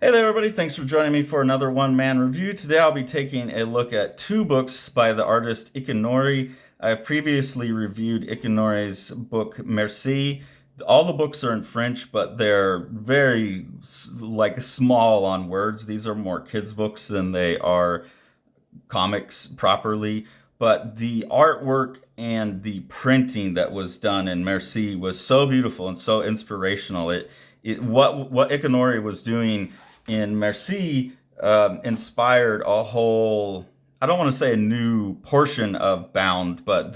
Hey there, everybody. Thanks for joining me for another one-man review. Today I'll be taking a look at two books by the artist Icinori. I've previously reviewed Icinori's book Merci. All the books are in French, but they're very small on words. These are more kids' books than they are comics properly. But the artwork and the printing that was done in Merci was so beautiful and so inspirational. What Icinori was doing in Merci inspired a whole, I don't want to say a new portion of Bound, but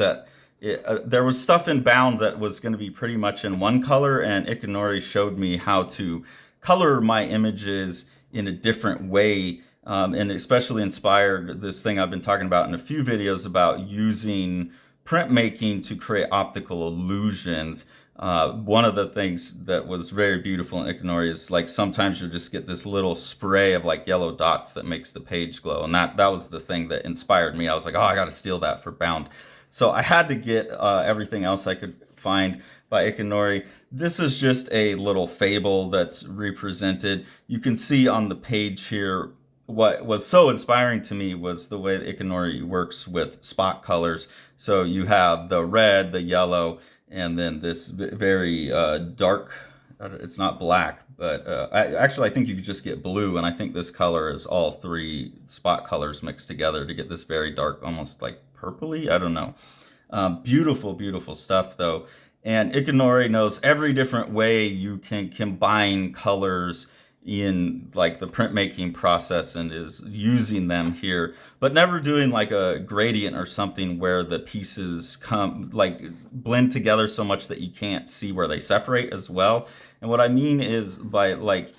there was stuff in Bound that was going to be pretty much in one color, and Icinori showed me how to color my images in a different way, and especially inspired this thing I've been talking about in a few videos about using printmaking to create optical illusions. One of the things that was very beautiful in Icinori is like sometimes you'll just get this little spray of like yellow dots that makes the page glow, and that was the thing that inspired me. I was like, oh, I got to steal that for Bound. So I had to get everything else I could find by Icinori. This is just a little fable that's represented. You can see on the page here what was so inspiring to me was the way that Icinori works with spot colors. So you have the red, the yellow, and then this very dark, it's not black, but I think you could just get blue, and I think this color is all three spot colors mixed together to get this very dark, almost like purpley, I don't know. Beautiful, beautiful stuff though. And Icinori knows every different way you can combine colors in like the printmaking process and is using them here, but never doing like a gradient or something where the pieces come like blend together so much that you can't see where they separate as well. And what I mean is by like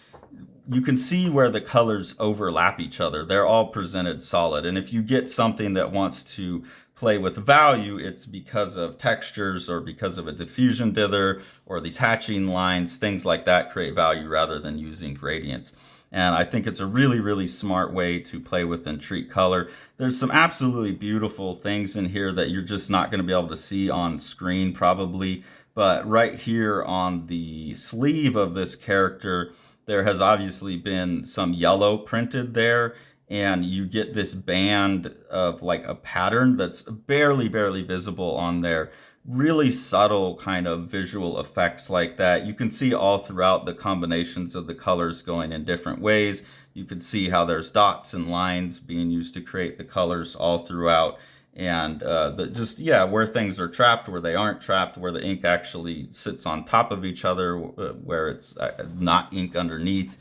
you can see where the colors overlap each other. They're all presented solid. And if you get something that wants to play with value, it's because of textures or because of a diffusion dither or these hatching lines, things like that create value rather than using gradients. And I think it's a really, really smart way to play with and treat color. There's some absolutely beautiful things in here that you're just not going to be able to see on screen probably. But right here on the sleeve of this character, there has obviously been some yellow printed there, and you get this band of like a pattern that's barely visible on there. Really subtle kind of visual effects like that. You can see all throughout the combinations of the colors going in different ways. You can see how there's dots and lines being used to create the colors all throughout. And where things are trapped, where they aren't trapped, where the ink actually sits on top of each other, where it's not ink underneath.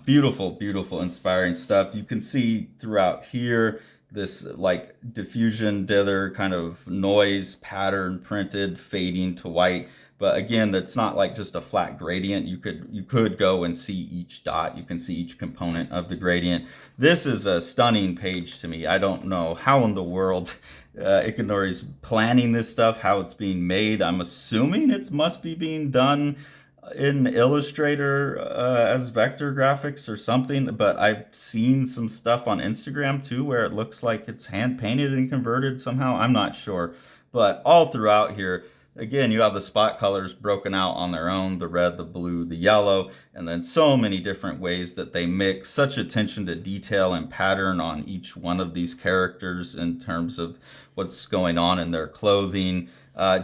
Beautiful, beautiful, inspiring stuff. You can see throughout here this like diffusion dither kind of noise pattern printed fading to white. But again, that's not like just a flat gradient. You could go and see each dot. You can see each component of the gradient. This is a stunning page to me. I don't know how in the world Icinori's planning this stuff, how it's being made. I'm assuming it must be being done in Illustrator as vector graphics or something, but I've seen some stuff on Instagram too where it looks like it's hand painted and converted somehow. I'm not sure, but all throughout here, again, you have the spot colors broken out on their own, the red, the blue, the yellow, and then so many different ways that they mix such attention to detail and pattern on each one of these characters in terms of what's going on in their clothing.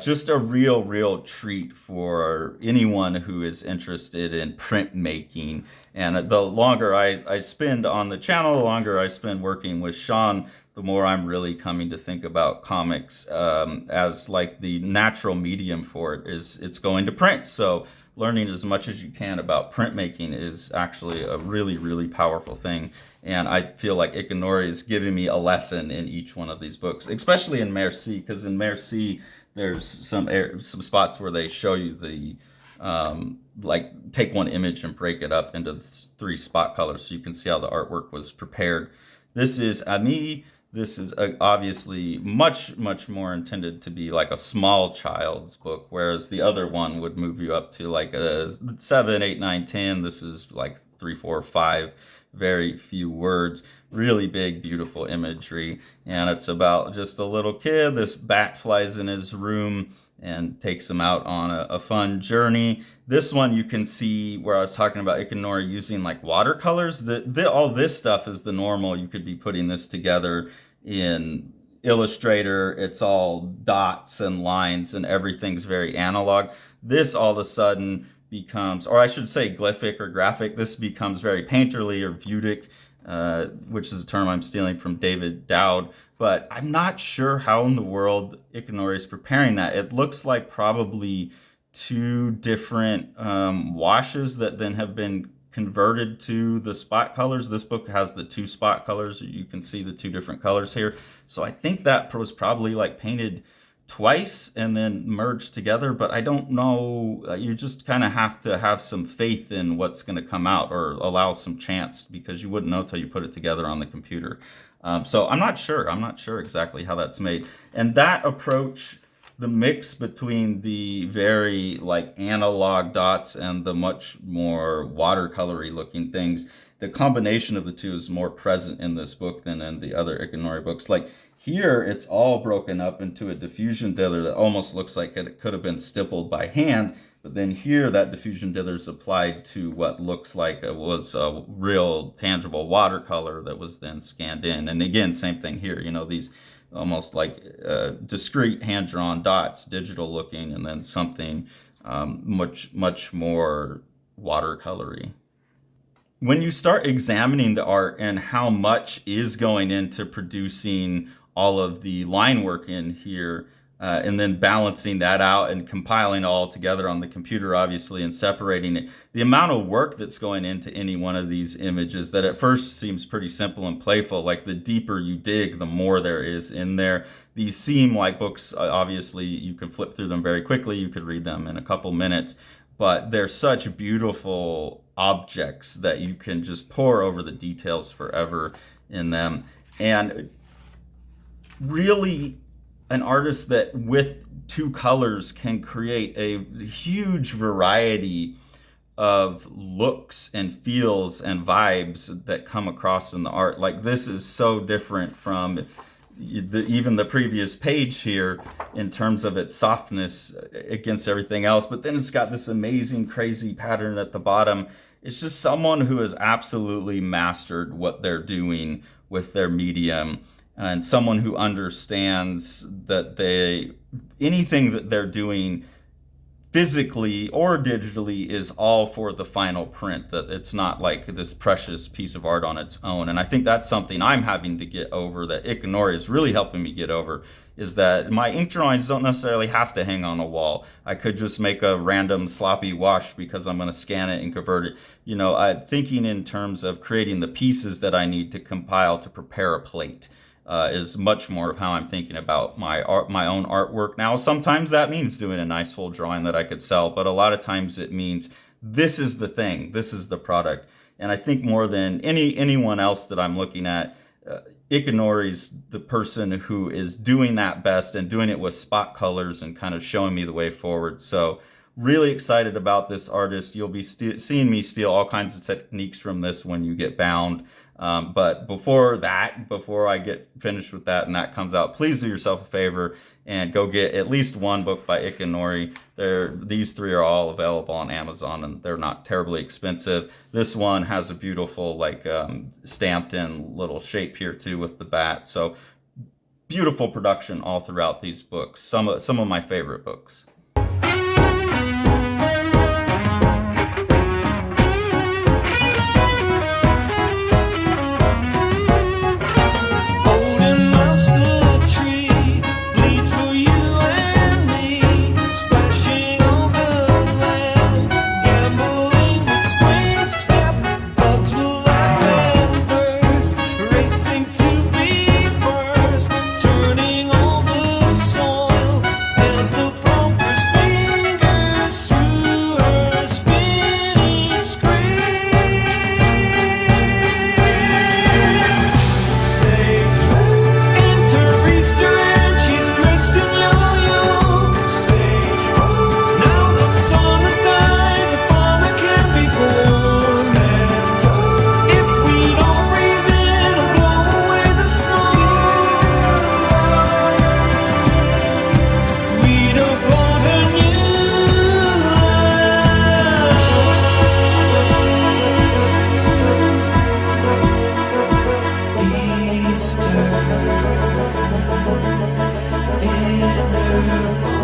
Just a real treat for anyone who is interested in printmaking. And the longer I spend on the channel, the longer I spend working with Sean, the more I'm really coming to think about comics as like the natural medium for it is it's going to print. So learning as much as you can about printmaking is actually a really powerful thing. And I feel like Icinori is giving me a lesson in each one of these books, especially in Merci, because in Merci, there's some spots where they show you the like take one image and break it up into three spot colors so you can see how the artwork was prepared. This is Ami. This is obviously much more intended to be like a small child's book, whereas the other one would move you up to like a 7, 8, 9, 10. This is like 3, 4, 5. Very few words, really big, beautiful imagery. And it's about just a little kid. This bat flies in his room and takes them out on a fun journey. This one you can see where I was talking about Icinori using like watercolors. All this stuff is the normal. You could be putting this together in Illustrator. It's all dots and lines and everything's very analog. This all of a sudden becomes, or I should say glyphic or graphic, this becomes very painterly or vudic, which is a term I'm stealing from David Dowd. But I'm not sure how in the world Icinori is preparing that. It looks like probably two different washes that then have been converted to the spot colors. This book has the two spot colors. You can see the two different colors here. So I think that was probably like painted twice and then merged together, but I don't know. You just kind of have to have some faith in what's going to come out, or allow some chance, because you wouldn't know till you put it together on the computer. So I'm not sure exactly how that's made. And that approach, the mix between the very like analog dots and the much more watercolory looking things, the combination of the two is more present in this book than in the other Icinori books. Like here, it's all broken up into a diffusion dither that almost looks like it could have been stippled by hand. But then here, that diffusion dither is applied to what looks like it was a real tangible watercolor that was then scanned in. And again, same thing here. You know, these almost like discrete hand-drawn dots, digital looking, and then something much more watercolory. When you start examining the art and how much is going into producing all of the line work in here, and then balancing that out and compiling it all together on the computer, obviously, and separating it, the amount of work that's going into any one of these images that at first seems pretty simple and playful, like the deeper you dig, the more there is in there. These seem like books, obviously, you can flip through them very quickly. You could read them in a couple minutes, but they're such beautiful objects that you can just pore over the details forever in them. And really, an artist that with two colors can create a huge variety of looks and feels and vibes that come across in the art. Like, this is so different from even the previous page here in terms of its softness against everything else. But then it's got this amazing, crazy pattern at the bottom. It's just someone who has absolutely mastered what they're doing with their medium, and someone who understands that anything that they're doing physically or digitally is all for the final print, that it's not like this precious piece of art on its own. And I think that's something I'm having to get over, that Icinori is really helping me get over, is that my ink drawings don't necessarily have to hang on a wall. I could just make a random sloppy wash because I'm going to scan it and convert it. You know, thinking in terms of creating the pieces that I need to compile to prepare a plate. Is much more of how I'm thinking about my own artwork now. Sometimes that means doing a nice full drawing that I could sell, but a lot of times it means this is the thing, this is the product. And I think more than anyone else that I'm looking at, Icinori's the person who is doing that best, and doing it with spot colors and kind of showing me the way forward. So really excited about this artist. You'll be seeing me steal all kinds of techniques from this when you get bound. But before I get finished with that and that comes out, please do yourself a favor and go get at least one book by Icinori. These three are all available on Amazon, and they're not terribly expensive. This one has a beautiful, like, stamped in little shape here too with the bat. So beautiful production all throughout these books. Some of my favorite books. Turning all the soil as the stir in her bones.